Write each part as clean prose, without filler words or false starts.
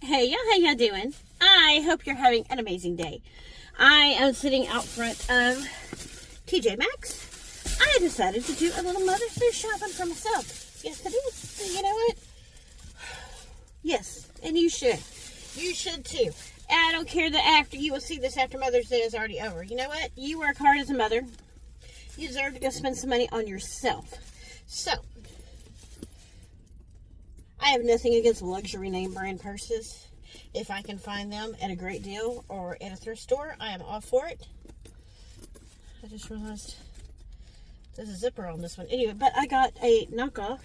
Hey y'all, how y'all doing? I hope you're having an amazing day. I am sitting out front of TJ Maxx. I decided to do a little Mother's Day shopping for myself. Yes, I did. So you know what? Yes, and you should. You should too. I don't care that after you will see this after Mother's Day is already over. You know what? You work hard as a mother. You deserve to go spend some money on yourself. So, I have nothing against luxury name brand purses. If I can find them at a great deal or at a thrift store, I am all for it. I just realized there's a zipper on this one. Anyway, but I got a knockoff.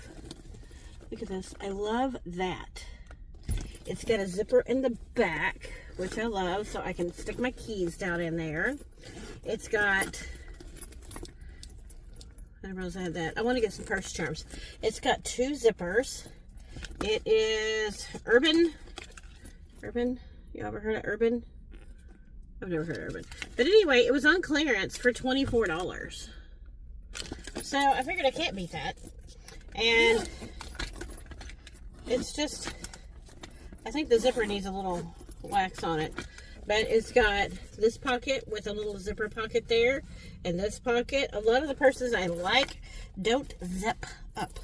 Look at this. I love that. It's got a zipper in the back, which I love, so I can stick my keys down in there. It's got... I didn't realize I had that. I want to get some purse charms. It's got two zippers. It is Urban. You ever heard of Urban? I've never heard of Urban. But anyway, it was on clearance for $24. So I figured I can't beat that. And it's just, I think the zipper needs a little wax on it. But it's got this pocket with a little zipper pocket there. And this pocket. A lot of the purses I like don't zip up.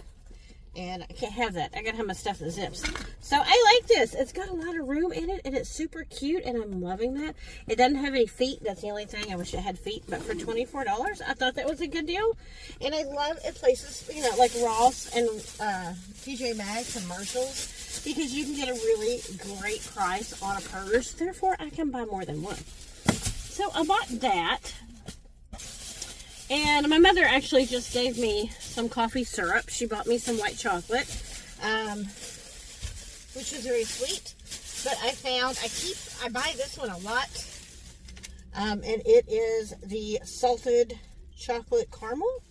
And I can't have that. I gotta have my stuff that zips. So I like this. It's got a lot of room in it. And it's super cute. And I'm loving that. It doesn't have any feet. That's the only thing. I wish it had feet. But for $24, I thought that was a good deal. And I love it places, you know, like Ross and TJ Maxx and Marshalls. Because you can get a really great price on a purse. Therefore, I can buy more than one. So I bought that. And my mother actually just gave me some coffee syrup. She bought me some white chocolate, which was very sweet. But I found, I buy this one a lot. And it is the salted chocolate caramel.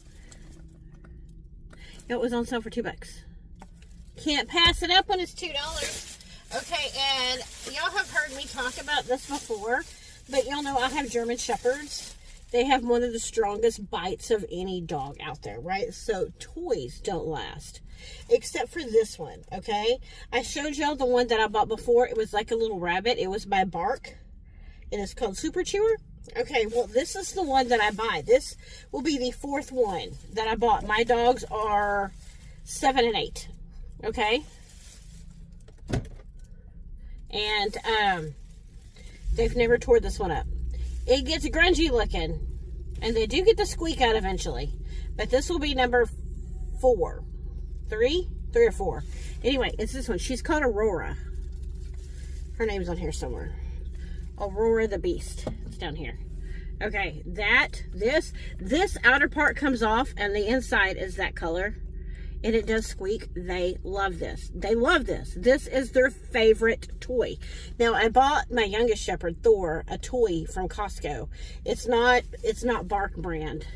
It was on sale for $2. Can't pass it up when it's $2. Okay, and y'all have heard me talk about this before, but y'all know I have German Shepherds. They have one of the strongest bites of any dog out there, right? So toys don't last, except for this one, okay? I showed y'all the one that I bought before. It was like a little rabbit. It was by Bark, and it's called Super Chewer. Okay, well, this is the one that I buy. This will be the fourth one that I bought. My dogs are 7 and 8, okay? And they've never tore this one up. It gets grungy looking, and they do get the squeak out eventually. But this will be number 4. 3 or 4. Anyway, it's this one. She's called Aurora. Her name's on here somewhere. Aurora the Beast. It's down here. Okay, this outer part comes off, and the inside is that color. And it does squeak. They love this. They love this. This is their favorite toy. Now, I bought my youngest shepherd, Thor, a toy from Costco. It's not Bark brand.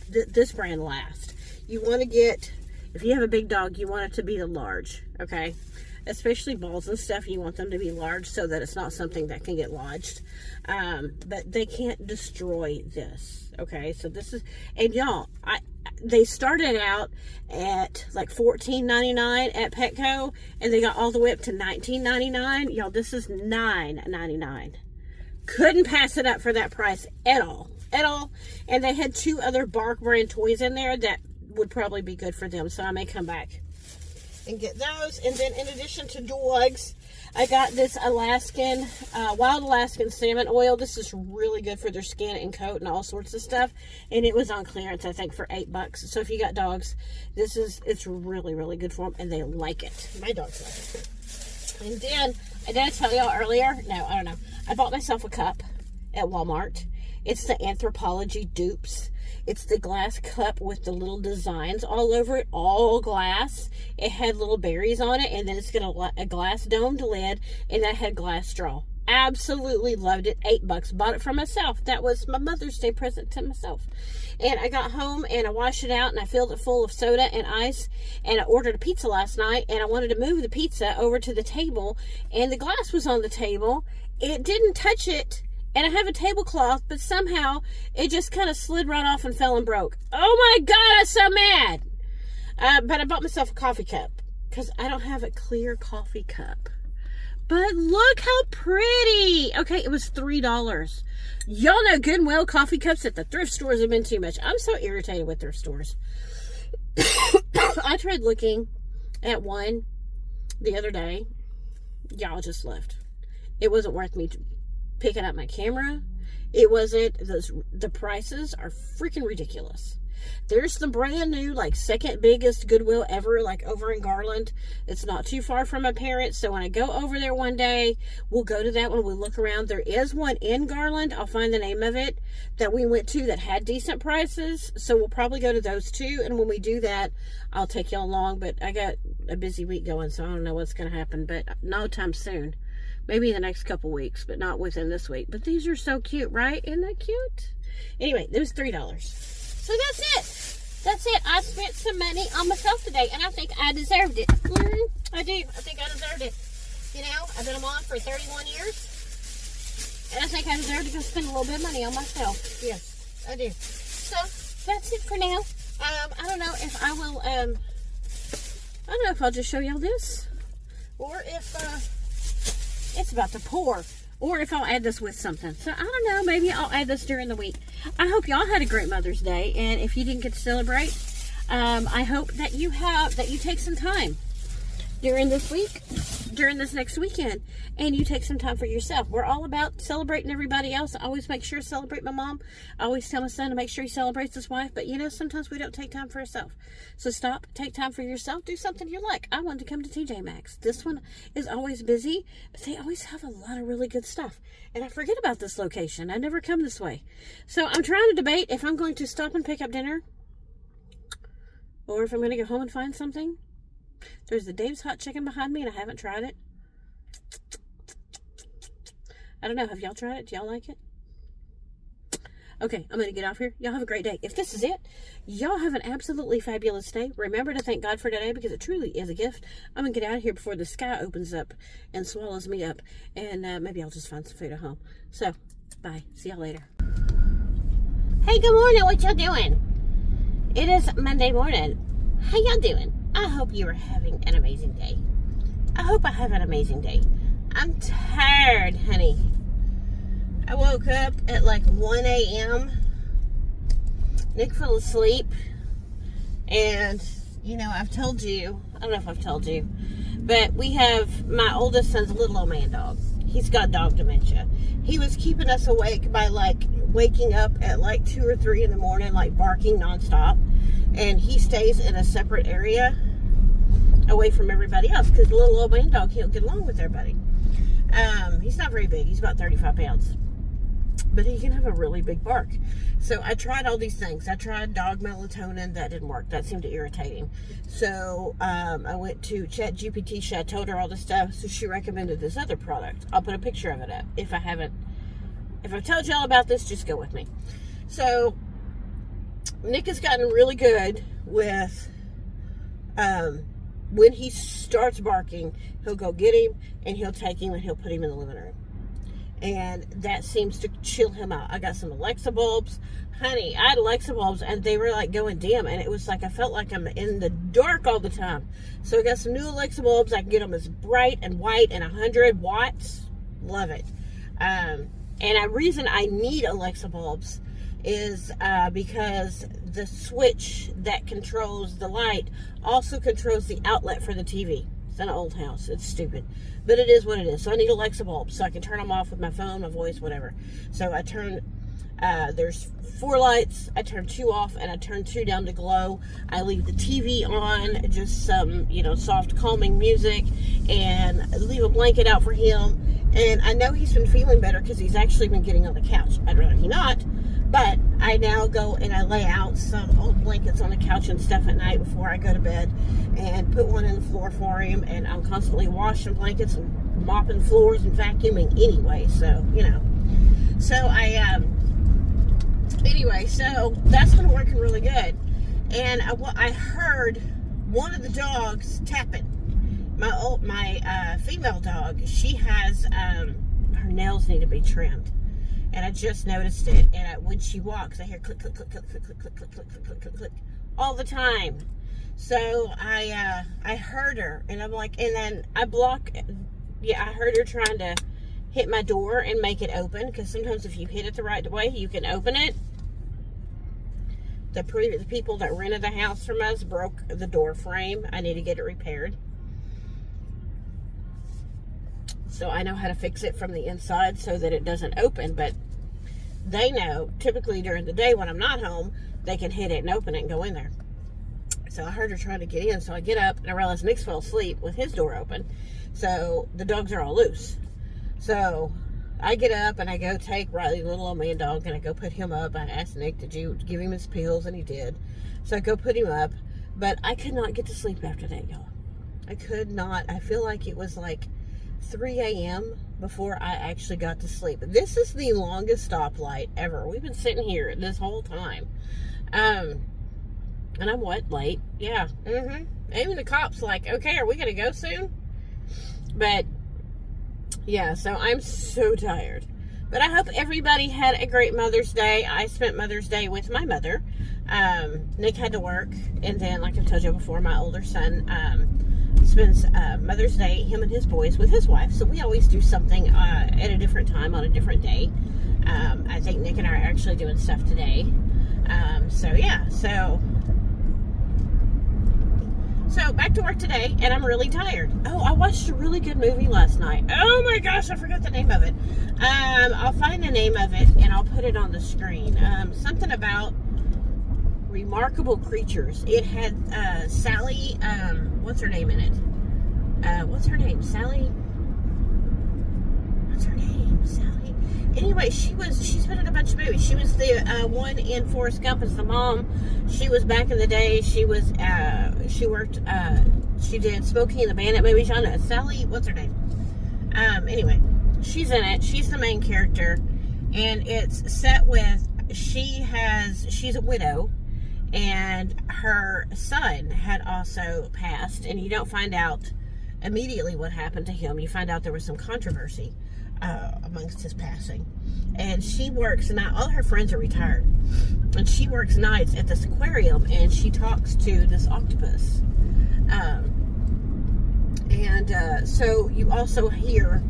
This brand lasts. You want to get, if you have a big dog, you want it to be the large, okay? Especially balls and stuff, you want them to be large so that it's not something that can get lodged. But they can't destroy this, okay? So this is, and y'all, they started out at like $14.99 at Petco, and they got all the way up to $19.99. Y'all, this is $9.99. Couldn't pass it up for that price at all. And they had 2 other Bark brand toys in there that would probably be good for them, so I may come back and get those. And then in addition to dogs, I got this Alaskan, wild Alaskan salmon oil. This is really good for their skin and coat and all sorts of stuff. And it was on clearance, I think, for $8. So if you got dogs, it's really, really good for them. And they like it. My dogs like it. And then, did I tell y'all earlier? No, I don't know. I bought myself a cup at Walmart. It's the Anthropology Dupes. It's the glass cup with the little designs all over it, all glass. It had little berries on it, and then it's got a glass domed lid, and that had glass straw. Absolutely loved it. $8. Bought it for myself. That was my Mother's Day present to myself. And I got home, and I washed it out, and I filled it full of soda and ice, and I ordered a pizza last night, and I wanted to move the pizza over to the table, and the glass was on the table. It didn't touch it. And I have a tablecloth, but somehow it just kind of slid right off and fell and broke. Oh my God, I'm so mad. But I bought myself a coffee cup because I don't have a clear coffee cup. But look how pretty. Okay, it was $3. Y'all know Goodwill coffee cups at the thrift stores have been too much. I'm so irritated with thrift stores. I tried looking at one the other day. Y'all just left. It wasn't worth me picking up my camera. It wasn't. The prices are freaking ridiculous. There's the brand new, like, second biggest Goodwill ever, like, over in Garland. It's not too far from my parents, so when I go over there one day, we'll go to that one. We'll look around. There is one in Garland. I'll find the name of it that we went to that had decent prices, so we'll probably go to those too, and when we do that, I'll take y'all along, but I got a busy week going, so I don't know what's going to happen, but no time soon. Maybe in the next couple weeks, but not within this week. But these are so cute, right? Isn't that cute? Anyway, it was $3. So that's it. That's it. I spent some money on myself today, and I think I deserved it. I do. I think I deserved it. You know, I've been on for 31 years, and I think I deserve to go spend a little bit of money on myself. Yes, I do. So that's it for now. I don't know if I will. I don't know if I'll just show y'all this, or if it's about to pour. Or if I'll add this with something. So, I don't know. Maybe I'll add this during the week. I hope y'all had a great Mother's Day. And if you didn't get to celebrate, I hope that you take some time during this week, during this next weekend, and you take some time for yourself. We're all about celebrating everybody else. I always make sure to celebrate my mom. I always tell my son to make sure he celebrates his wife. But, you know, sometimes we don't take time for ourselves. So stop, take time for yourself. Do something you like. I wanted to come to TJ Maxx. This one is always busy, but they always have a lot of really good stuff. And I forget about this location. I never come this way. So I'm trying to debate if I'm going to stop and pick up dinner or if I'm going to go home and find something. There's the Dave's Hot Chicken behind me, and I haven't tried it. I don't know. Have y'all tried it? Do y'all like it? Okay, I'm going to get off here. Y'all have a great day. If this is it, y'all have an absolutely fabulous day. Remember to thank God for today because it truly is a gift. I'm going to get out of here before the sky opens up and swallows me up. And maybe I'll just find some food at home. So, bye. See y'all later. Hey, good morning. What y'all doing? It is Monday morning. How y'all doing? I hope you are having an amazing day. I hope I have an amazing day. I'm tired, honey. I woke up at like 1 a.m. Nick fell asleep. And, you know, I've told you, I don't know if I've told you, but we have my oldest son's little old man dog. He's got dog dementia. He was keeping us awake by like waking up at like 2 or 3 in the morning, like barking nonstop. And he stays in a separate area away from everybody else because the little old man dog, he'll get along with everybody. He's not very big. He's about 35 pounds. But he can have a really big bark. So I tried all these things. I tried dog melatonin. That didn't work. That seemed to irritate him. So I went to ChatGPT. I told her all this stuff. So she recommended this other product. I'll put a picture of it up. If I've told y'all about this, just go with me. So Nick has gotten really good with when he starts barking, he'll go get him and he'll take him and he'll put him in the living room. And that seems to chill him out. I got some Alexa bulbs. Honey, I had Alexa bulbs and they were like going dim. And it was like I felt like I'm in the dark all the time. So I got some new Alexa bulbs. I can get them as bright and white and 100 watts. Love it. And the reason I need Alexa bulbs is because the switch that controls the light also controls the outlet for the TV. It's an old house. It's stupid. But it is what it is. So I need Alexa bulbs so I can turn them off with my phone, my voice, whatever. So I turn, there's 4 lights. I turn 2 off and I turn 2 down to glow. I leave the TV on, just some, you know, soft calming music, and leave a blanket out for him. And I know he's been feeling better because he's actually been getting on the couch. I'd rather he not. But I now go and I lay out some old blankets on the couch and stuff at night before I go to bed and put one in the floor for him. And I'm constantly washing blankets and mopping floors and vacuuming anyway. So, you know. So anyway, so that's been working really good. And I heard one of the dogs tapping. My female dog, she has, her nails need to be trimmed. And I just noticed it. And when she walks, I hear click, click, click, click, click, click, click, click, click, click, click, click, click, all the time. So I heard her, and I'm like, and then I block Yeah, I heard her trying to hit my door and make it open, because sometimes if you hit it the right way, you can open it. The people that rented the house from us broke the door frame. I need to get it repaired. So I know how to fix it from the inside so that it doesn't open, but they know typically during the day when I'm not home, they can hit it and open it and go in there. So I heard her trying to get in, so I get up and I realize Nick's fell asleep with his door open. So the dogs are all loose. So I get up and I go take Riley, little old man dog, and I go put him up. I asked Nick, did you give him his pills? And he did. So I go put him up, but I could not get to sleep after that, y'all. I could not. I feel like it was like 3 a.m. before I actually got to sleep. This is the longest stoplight ever. We've been sitting here this whole time. And I'm what, late? Yeah. Even the cops like, okay, are we going to go soon? But yeah, so I'm so tired. But I hope everybody had a great Mother's Day. I spent Mother's Day with my mother. Nick had to work. And then, like I told you before, my older son spends Mother's Day, him and his boys, with his wife. So we always do something at a different time on a different day. I think Nick and I are actually doing stuff today. So yeah, so back to work today, and I'm really tired. Oh, I watched a really good movie last night. Oh my gosh, I forgot the name of it. I'll find the name of it and I'll put it on the screen. Something about remarkable creatures. It had Sally, what's her name in it? What's her name? Sally? What's her name? Sally? Anyway, she's been in a bunch of movies. She was the one in Forrest Gump as the mom. She was back in the day. She was, she did Smokey and the Bandit movies. I know, Sally, what's her name? Anyway, she's in it. She's the main character. And it's set with, she's a widow. And her son had also passed. And you don't find out immediately what happened to him. You find out there was some controversy amongst his passing. And she works, and all her friends are retired, and she works nights at this aquarium, and she talks to this octopus. So you also hear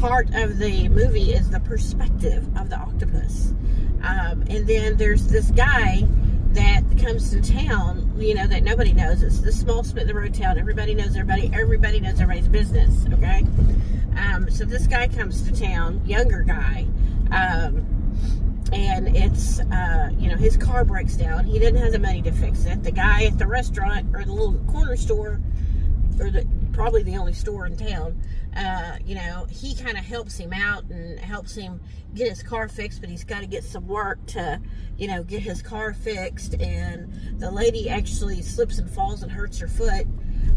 part of the movie is the perspective of the octopus. And then there's this guy that comes to town, you know, that nobody knows. It's the small spit-in-the-road town. Everybody knows everybody. Everybody knows everybody's business, okay? So this guy comes to town, younger guy, and it's, you know, his car breaks down. He didn't have the money to fix it. The guy at the restaurant, or the little corner store, or probably the only store in town, you know, he kind of helps him out and helps him get his car fixed, but he's got to get some work to, you know, get his car fixed. And the lady actually slips and falls and hurts her foot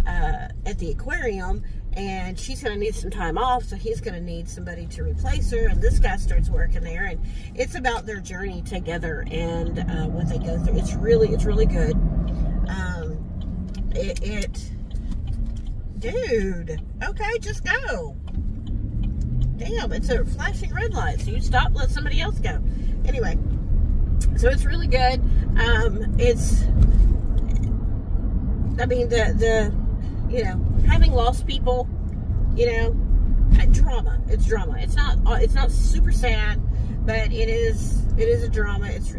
at the aquarium, and she's going to need some time off, so he's going to need somebody to replace her. And this guy starts working there, and it's about their journey together and what they go through. It's really good. Dude, okay, just go. Damn, it's a flashing red light, so you stop, let somebody else go. Anyway, so it's really good. It's, I mean, the you know, having lost people, you know, drama. It's drama. It's not super sad, but it is a drama. It's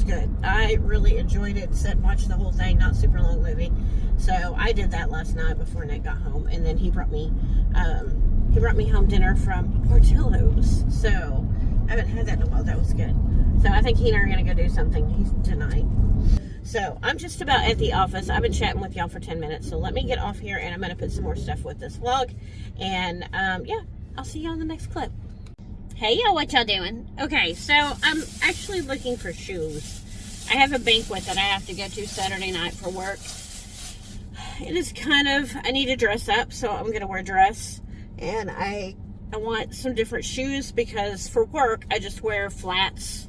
good. I really enjoyed it. Sat and watched the whole thing. Not super long movie. So I did that last night before Nick got home, and then he brought me home dinner from Portillo's. So I haven't had that in a while. That was good. So I think he and I are gonna go do something tonight. So I'm just about at the office. I've been chatting with y'all for 10 minutes. So let me get off here, and I'm gonna put some more stuff with this vlog. And yeah, I'll see y'all in the next clip. Hey y'all, what y'all doing? Okay, so I'm actually looking for shoes. I have a banquet that I have to go to Saturday night for work. It is kind of, I need to dress up, so I'm gonna wear a dress. And I want some different shoes, because for work I just wear flats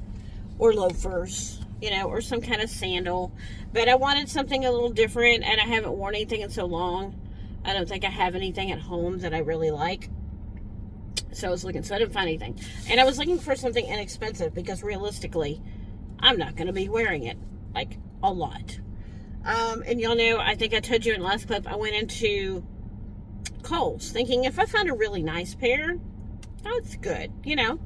or loafers, you know, or some kind of sandal. But I wanted something a little different, and I haven't worn anything in so long. I don't think I have anything at home that I really like. So I was looking, so I didn't find anything. And I was looking for something inexpensive, because realistically, I'm not going to be wearing it, like, a lot. And y'all know, I think I told you in the last clip, I went into Kohl's, thinking if I find a really nice pair, oh, it's good, you know.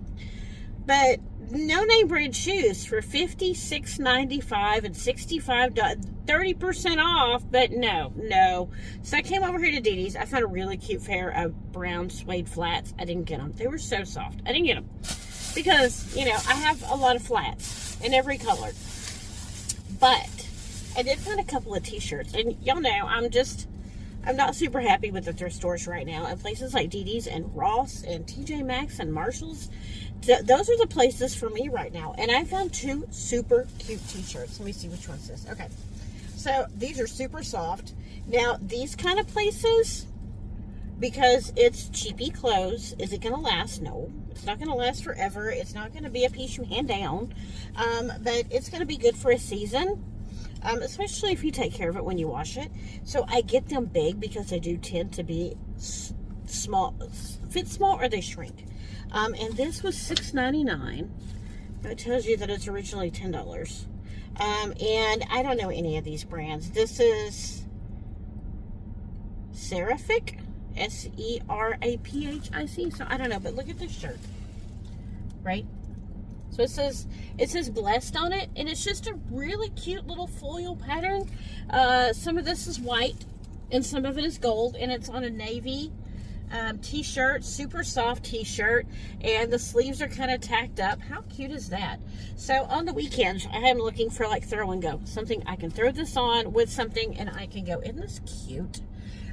But no name brand shoes for $56.95 and $65, 30% off. But no. So I came over here to Dee Dee's. I found a really cute pair of brown suede flats. I didn't get them. They were so soft. I didn't get them because, you know, I have a lot of flats in every color. But I did find a couple of t-shirts, and y'all know I'm not super happy with the thrift stores right now. And places like Dee Dee's and Ross and TJ Maxx and Marshall's, those are the places for me right now. And I found two super cute t-shirts. Let me see which one's this. Okay. So these are super soft. Now, these kind of places, because it's cheapy clothes, is it going to last? No. It's not going to last forever. It's not going to be a piece you hand down. But it's going to be good for a season. Especially if you take care of it when you wash it. So I get them big because they do tend to be small, fit small, or they shrink. And this was $6.99. It tells you that it's originally $10. And I don't know any of these brands. This is Seraphic, Seraphic. So I don't know, but look at this shirt, right? So it says blessed on it, and it's just a really cute little foil pattern. Some of this is white and some of it is gold, and it's on a navy t-shirt, super soft t-shirt, and the sleeves are kind of tacked up. How cute is that? So on the weekends, I am looking for like throw and go, something I can throw this on with something and I can go. Isn't this cute?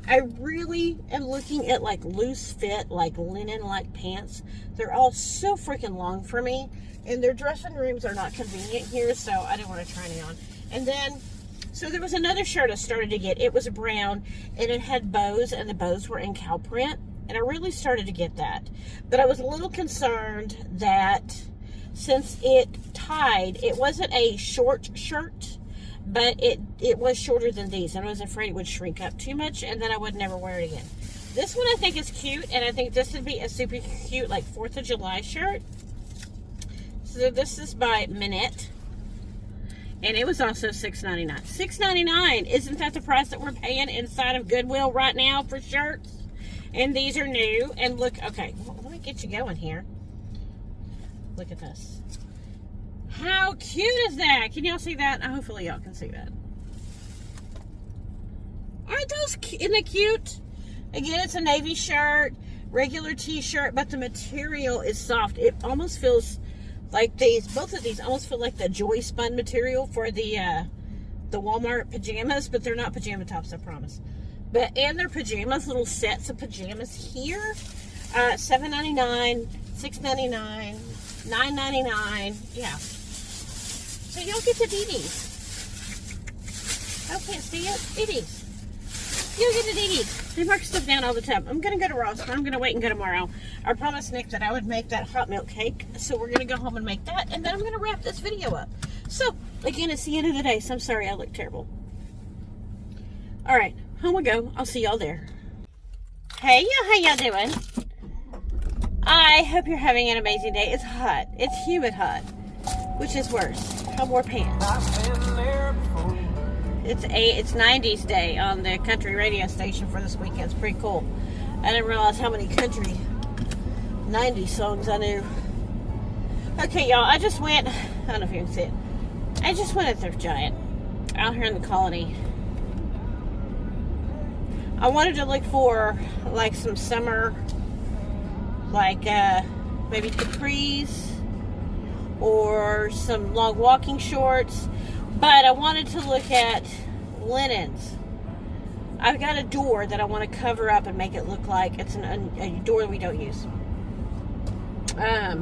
I really am looking at like loose fit, like linen like pants. They're all so freaking long for me, and their dressing rooms are not convenient here, so I didn't want to try any on. And then, so there was another shirt I started to get. It was brown, and it had bows, and the bows were in cow print, and I really started to get that. But I was a little concerned that since it tied, it wasn't a short shirt, but it was shorter than these, and I was afraid it would shrink up too much, and then I would never wear it again. This one I think is cute, and I think this would be a super cute, like, 4th of July shirt. So this is by Minette, and it was also $6.99. $6.99! Isn't that the price that we're paying inside of Goodwill right now for shirts? And these are new, and look, okay, well, let me get you going here. Look at this. How cute is that? Can y'all see that? Hopefully y'all can see that. Aren't those, isn't it cute? Again, it's a navy shirt, regular t-shirt, but the material is soft. It almost feels like both of these almost feel like the Joy Spun material for the Walmart pajamas, but they're not pajama tops, I promise. And they're pajamas, little sets of pajamas here. $7.99, $6.99, $9.99, yeah. So y'all get to Dee Dee's. I can't see it. Dee Dee's. You'll get to Dee Dee's. They mark stuff down all the time. I'm going to go to Ross, but I'm going to wait and go tomorrow. I promised Nick that I would make that hot milk cake, so we're going to go home and make that, and then I'm going to wrap this video up. So, again, it's the end of the day, so I'm sorry I look terrible. All right, home we go. I'll see y'all there. Hey, y'all, how y'all doing? I hope you're having an amazing day. It's hot. It's humid hot. Which is worse? I wore pants. It's 90s day on the country radio station for this weekend. It's pretty cool. I didn't realize how many country 90s songs I knew. Okay, y'all, I just went, I don't know if you can see it. I just went to Thrift Giant out here in the colony. I wanted to look for like some summer, like maybe capris or some long walking shorts, but I wanted to look at linens. I've got a door that I want to cover up and make it look like it's a door that we don't use. I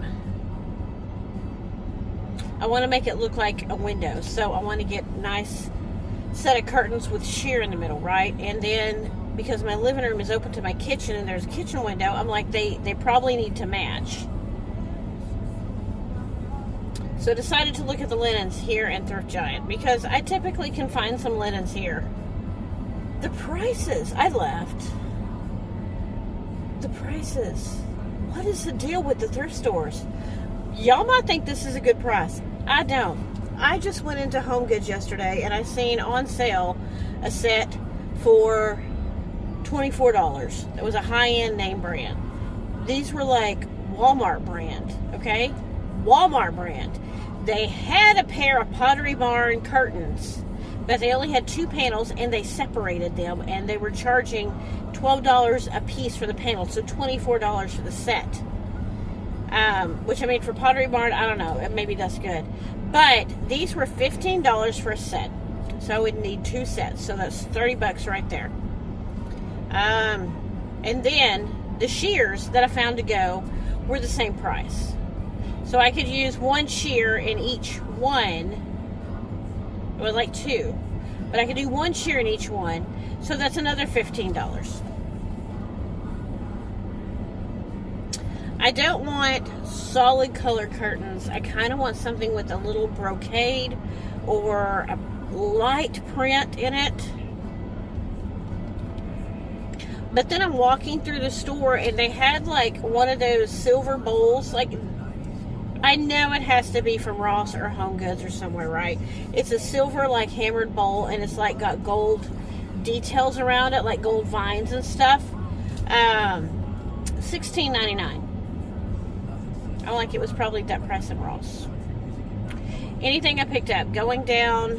want to make it look like a window, so I want to get a nice set of curtains with sheer in the middle, right? And then because my living room is open to my kitchen and there's a kitchen window, I'm like, they probably need to match. So I decided to look at the linens here in Thrift Giant because I typically can find some linens here. The prices, I left. The prices. What is the deal with the thrift stores? Y'all might think this is a good price. I don't. I just went into Home Goods yesterday and I seen on sale a set for $24. It was a high-end name brand. These were like Walmart brand, okay? Walmart brand. They had a pair of Pottery Barn curtains, but they only had 2 panels, and they separated them, and they were charging $12 a piece for the panels, so $24 for the set. Which, I mean, for Pottery Barn, I don't know, maybe that's good. But these were $15 for a set, so I would need 2 sets, so that's $30 right there. And then the shears that I found to go were the same price. So I could use 1 shear in each one. It was like 2. But I could do 1 shear in each one. So that's another $15. I don't want solid color curtains. I kind of want something with a little brocade or a light print in it. But then I'm walking through the store, and they had like one of those silver bowls. Like, I know it has to be from Ross or Home Goods or somewhere, right? It's a silver like hammered bowl, and it's like got gold details around it, like gold vines and stuff. $16.99. I'm like, it was probably that price in Ross. Anything I picked up, going down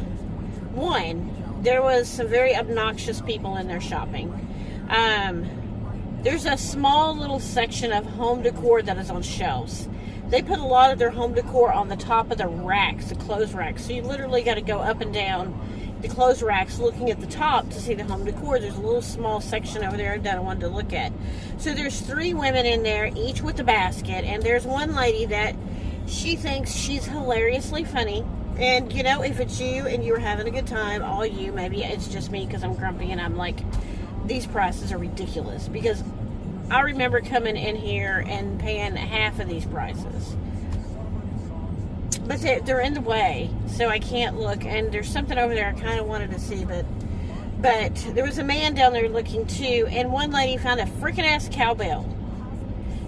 one, there was some very obnoxious people in there shopping. There's a small little section of home decor that is on shelves. They put a lot of their home decor on the top of the racks, the clothes racks. So you literally got to go up and down the clothes racks looking at the top to see the home decor. There's a little small section over there that I wanted to look at. So there's 3 women in there, each with a basket. And there's one lady that she thinks she's hilariously funny. And, you know, if it's you and you're having a good time, all you, maybe it's just me because I'm grumpy and I'm like, these prices are ridiculous, because I remember coming in here and paying half of these prices. But they're in the way, so I can't look. And there's something over there I kind of wanted to see, but there was a man down there looking too, and one lady found a freaking ass cowbell.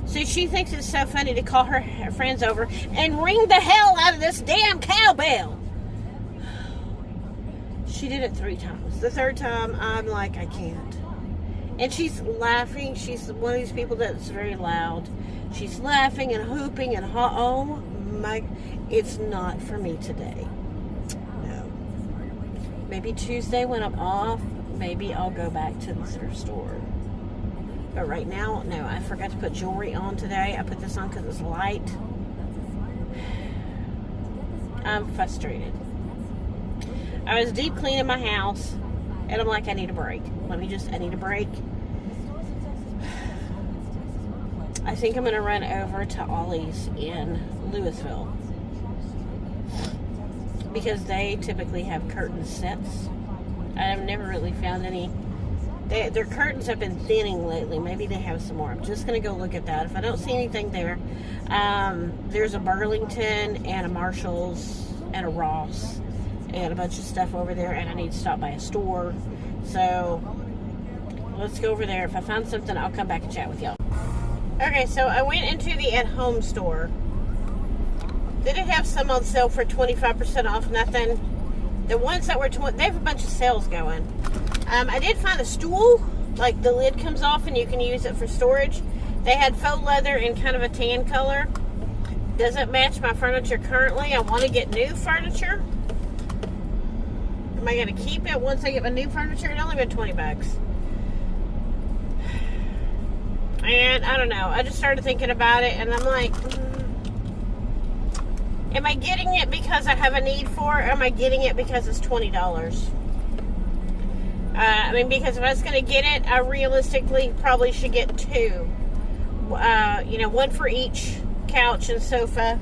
So she thinks it's so funny to call her friends over and ring the hell out of this damn cowbell. She did it 3 times. The 3rd time, I'm like, I can't. And she's laughing. She's one of these people that's very loud. She's laughing and hooping and oh my, it's not for me today. No. Maybe Tuesday when I'm off, maybe I'll go back to the thrift store. But right now, no, I forgot to put jewelry on today. I put this on because it's light. I'm frustrated. I was deep cleaning my house, and I'm like, I need a break. I need a break. I think I'm going to run over to Ollie's in Louisville, because they typically have curtain sets. I've never really found any. Their curtains have been thinning lately. Maybe they have some more. I'm just going to go look at that. If I don't see anything there, there's a Burlington and a Marshall's and a Ross and a bunch of stuff over there, and I need to stop by a store. So let's go over there. If I find something, I'll come back and chat with y'all. Okay, so I went into the at-home store. They did have some on sale for 25% off, nothing. The ones that were, they have a bunch of sales going. I did find a stool, like the lid comes off and you can use it for storage. They had faux leather in kind of a tan color. Doesn't match my furniture currently. I want to get new furniture. Am I going to keep it once I get my new furniture? It only been $20. And I don't know. I just started thinking about it, and I'm like, am I getting it because I have a need for it, or am I getting it because it's $20? I mean, because if I was going to get it, I realistically probably should get 2. You know, 1 for each couch and sofa,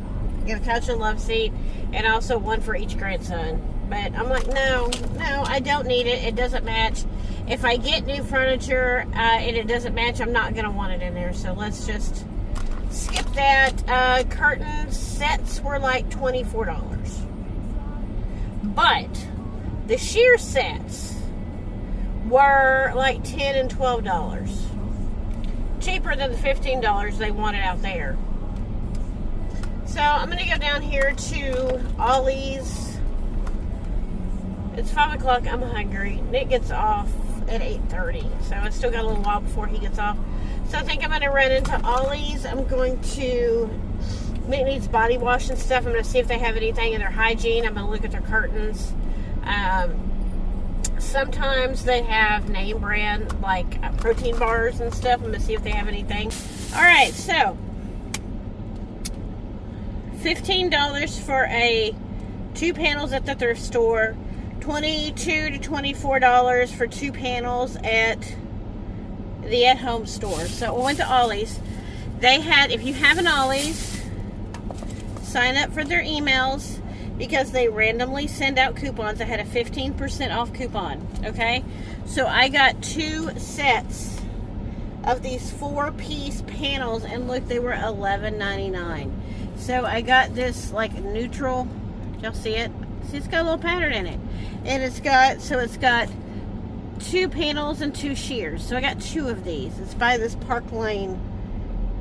get a couch and love seat, and also 1 for each grandson. But I'm like, no, I don't need it. It doesn't match. If I get new furniture and it doesn't match, I'm not going to want it in there. So let's just skip that. Curtain sets were like $24. But the sheer sets were like $10 and $12. Cheaper than the $15 they wanted out there. So I'm going to go down here to Ollie's. It's 5 o'clock. I'm hungry. Nick gets off at 8:30. So I still got a little while before he gets off. So I think I'm going to run into Ollie's. I'm going to... It needs body wash and stuff. I'm going to see if they have anything in their hygiene. I'm going to look at their curtains. Sometimes they have name brand, like protein bars and stuff. I'm going to see if they have anything. Alright, so $15 for a 2 panels at the thrift store. $22 to $24 for 2 panels at the at-home store. So I went to Ollie's. They had, if you have an Ollie's, sign up for their emails because they randomly send out coupons. I had a 15% off coupon, okay? So I got 2 sets of these 4-piece panels, and look, they were $11.99. So I got this like neutral, y'all see it? See, it's got a little pattern in it. And it's got 2 panels and 2 shears. So I got 2 of these. It's by this Park Lane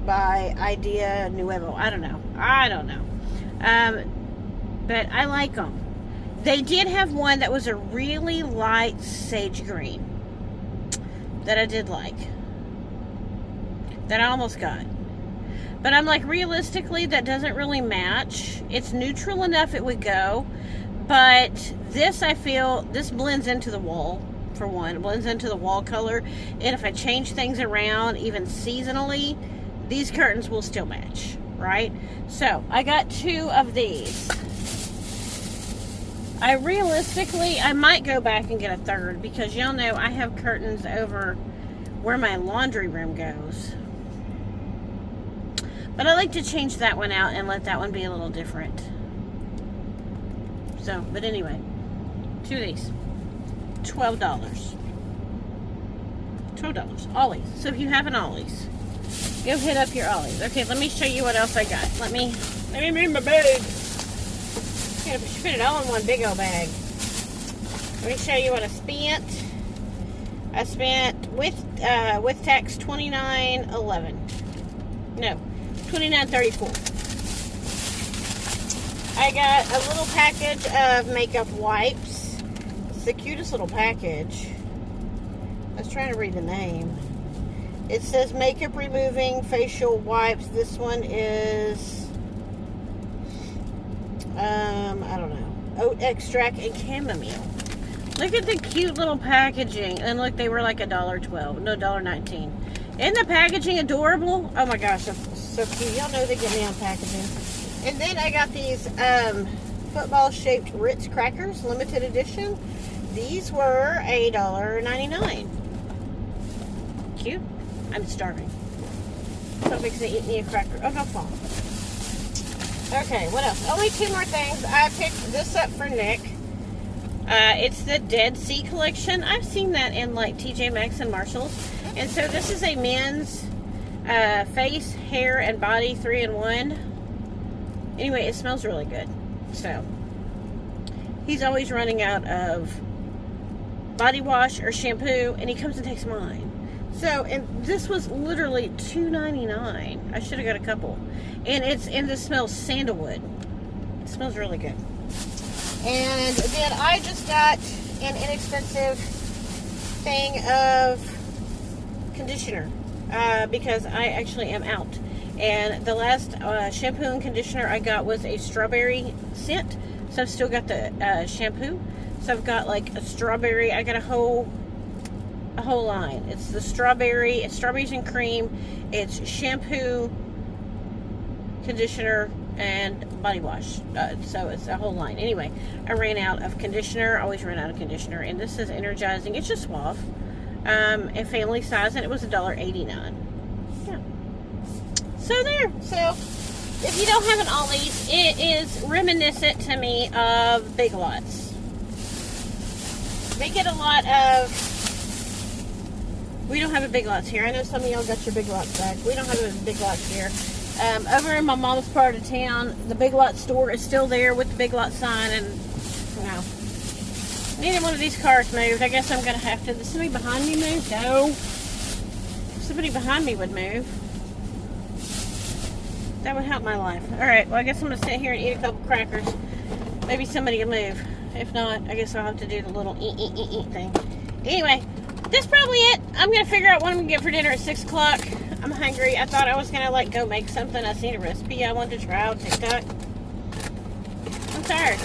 by Idea Nuevo. I don't know. But I like them. They did have one that was a really light sage green that I did like. That I almost got. But I'm like, realistically, that doesn't really match. It's neutral enough it would go. But this, I feel, this blends into the wall, for one. It blends into the wall color. And if I change things around, even seasonally, these curtains will still match, right? So, I got 2 of these. I might go back and get a third, because y'all know I have curtains over where my laundry room goes. But I like to change that one out and let that one be a little different. So, but anyway, 2 of these. $12. $12. Ollie's. So if you have an Ollie's, go hit up your Ollie's. Okay, let me show you what else I got. Let me move my bag. I should put it all in one big old bag. Let me show you what I spent. I spent with tax $29.11. No, $29.34. I got a little package of makeup wipes. It's the cutest little package. I was trying to read the name. It says makeup removing facial wipes. This one is, I don't know, oat extract and chamomile. Look at the cute little packaging. And look, they were like $1.12. No, $1.19. Isn't the packaging adorable? Oh my gosh, that's so cute. Y'all know they get me on packaging. And then I got these football-shaped Ritz crackers, limited edition. These were $1.99. Cute. I'm starving. So I'm fixing to eat me a cracker. Oh, don't fall. Okay, what else? Only 2 more things. I picked this up for Nick. It's the Dead Sea collection. I've seen that in like TJ Maxx and Marshalls. And so this is a men's face, hair, and body 3-in-1. Anyway, it smells really good. So, he's always running out of body wash or shampoo, and he comes and takes mine. So, and this was literally $2.99. I should have got a couple. And this smells sandalwood. It smells really good. And then I just got an inexpensive thing of conditioner because I actually am out. And the last shampoo and conditioner I got was a strawberry scent. So I've still got the shampoo. So I've got like a strawberry. I got a whole line. It's the strawberry. It's strawberries and cream. It's shampoo, conditioner, and body wash. So it's a whole line. Anyway, I ran out of conditioner. I always run out of conditioner. And this is energizing. It's just Suave. And family size. And it was $1.89. Yeah. So there. So if you don't have an Ollie's, it is reminiscent to me of Big Lots. They get a lot of... We don't have a Big Lots here. I know some of y'all got your Big Lots back. We don't have a Big Lots here. Over in my mom's part of town, the Big Lots store is still there with the Big Lots sign, and you know, neither one of these cars moved. I guess I'm gonna have to. Did somebody behind me move? No. Somebody behind me would move. That would help my life. All right. Well, I guess I'm gonna sit here and eat a couple crackers. Maybe somebody will move. If not, I guess I'll have to do the little eat thing. Anyway, that's probably it. I'm going to figure out what I'm going to get for dinner at 6 o'clock. I'm hungry. I thought I was going to, like, go make something. I seen a recipe I wanted to try on TikTok. I'm tired.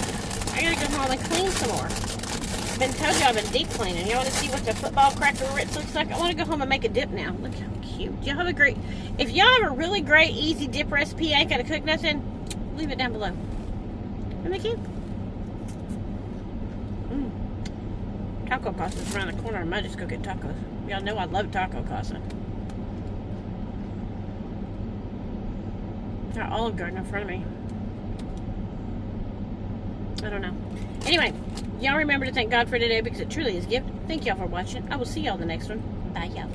I got to go home and clean some more. I've told you I've been deep cleaning. Y'all want to see what the football cracker Ritz looks like? I want to go home and make a dip now. Look how cute. Y'all have a great... If y'all have a really great, easy dip recipe, I ain't got to cook nothing, leave it down below. Isn't that cute? Taco Casa's around the corner. I might just go get tacos. Y'all know I love Taco Casa. Got Olive Garden in front of me. I don't know. Anyway, y'all remember to thank God for today because it truly is a gift. Thank y'all for watching. I will see y'all in the next one. Bye, y'all.